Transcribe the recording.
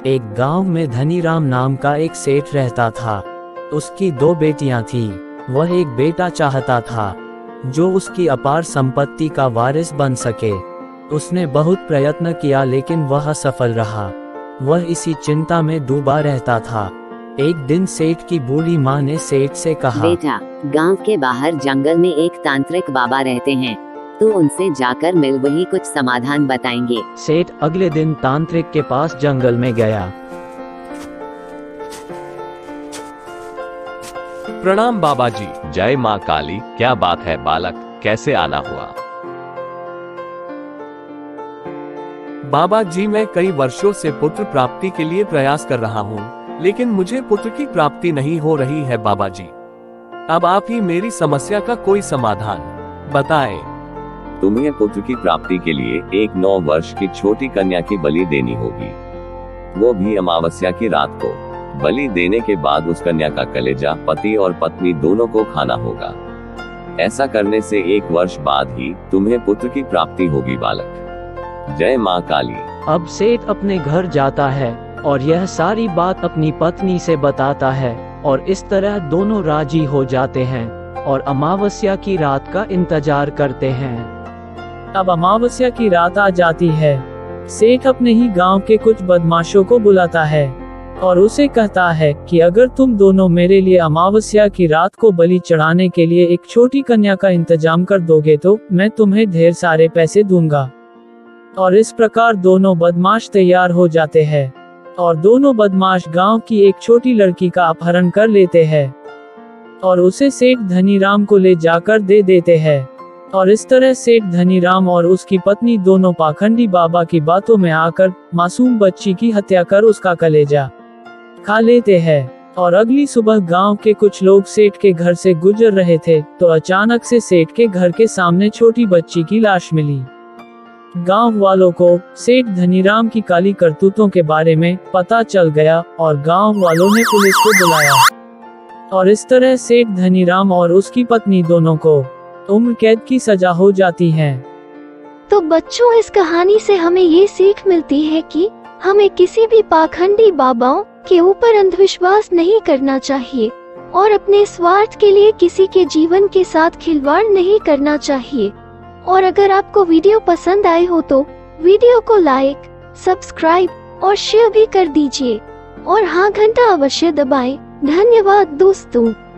एक गांव में धनीराम नाम का एक सेठ रहता था। उसकी 2 बेटियां थीं। वह एक बेटा चाहता था जो उसकी अपार संपत्ति का वारिस बन सके। उसने बहुत प्रयत्न किया लेकिन वह असफल रहा। वह इसी चिंता में डूबा रहता था। एक दिन सेठ की बूढ़ी माँ ने सेठ से कहा, बेटा, गांव के बाहर जंगल में एक तांत्रिक बाबा रहते हैं, तो उनसे जाकर मिल, वही कुछ समाधान बताएंगे। सेठ अगले दिन तांत्रिक के पास जंगल में गया। प्रणाम बाबा जी। जय माँ काली। क्या बात है बालक, कैसे आना हुआ? बाबा जी, मैं कई वर्षों से पुत्र प्राप्ति के लिए प्रयास कर रहा हूँ, लेकिन मुझे पुत्र की प्राप्ति नहीं हो रही है बाबा जी। अब आप ही मेरी समस्या का कोई समाधान बताएं। तुम्हें पुत्र की प्राप्ति के लिए एक 9 वर्ष की छोटी कन्या की बलि देनी होगी, वो भी अमावस्या की रात को। बलि देने के बाद उस कन्या का कलेजा पति और पत्नी दोनों को खाना होगा। ऐसा करने से 1 वर्ष बाद ही तुम्हें पुत्र की प्राप्ति होगी बालक। जय माँ काली। अब सेठ अपने घर जाता है और यह सारी बात अपनी पत्नी से बताता है और इस तरह दोनों राजी हो जाते हैं और अमावस्या की रात का इंतजार करते हैं। अब अमावस्या की रात आ जाती है। सेठ अपने ही गांव के कुछ बदमाशों को बुलाता है और उसे कहता है कि अगर तुम दोनों मेरे लिए अमावस्या की रात को बलि चढ़ाने के लिए एक छोटी कन्या का इंतजाम कर दोगे तो मैं तुम्हें ढेर सारे पैसे दूंगा। और इस प्रकार दोनों बदमाश तैयार हो जाते हैं और दोनों बदमाश गांव की एक छोटी लड़की का अपहरण कर लेते हैं और उसे सेठ धनीराम को ले जाकर दे देते हैं। और इस तरह सेठ धनीराम और उसकी पत्नी दोनों पाखंडी बाबा की बातों में आकर मासूम बच्ची की हत्या कर उसका कलेजा खा लेते हैं। और अगली सुबह गांव के कुछ लोग सेठ के घर से गुजर रहे थे तो अचानक से सेठ के घर के सामने छोटी बच्ची की लाश मिली। गांव वालों को सेठ धनीराम की काली करतूतों के बारे में पता चल गया और गांव वालों ने पुलिस को बुलाया और इस तरह सेठ धनीराम और उसकी पत्नी दोनों को उम्र कैद की सजा हो जाती है। तो बच्चों, इस कहानी से हमें ये सीख मिलती है कि हमें किसी भी पाखंडी बाबाओं के ऊपर अंधविश्वास नहीं करना चाहिए और अपने स्वार्थ के लिए किसी के जीवन के साथ खिलवाड़ नहीं करना चाहिए। और अगर आपको वीडियो पसंद आए हो तो वीडियो को लाइक, सब्सक्राइब और शेयर भी कर दीजिए और हाँ, घंटा अवश्य दबाएं। धन्यवाद दोस्तों।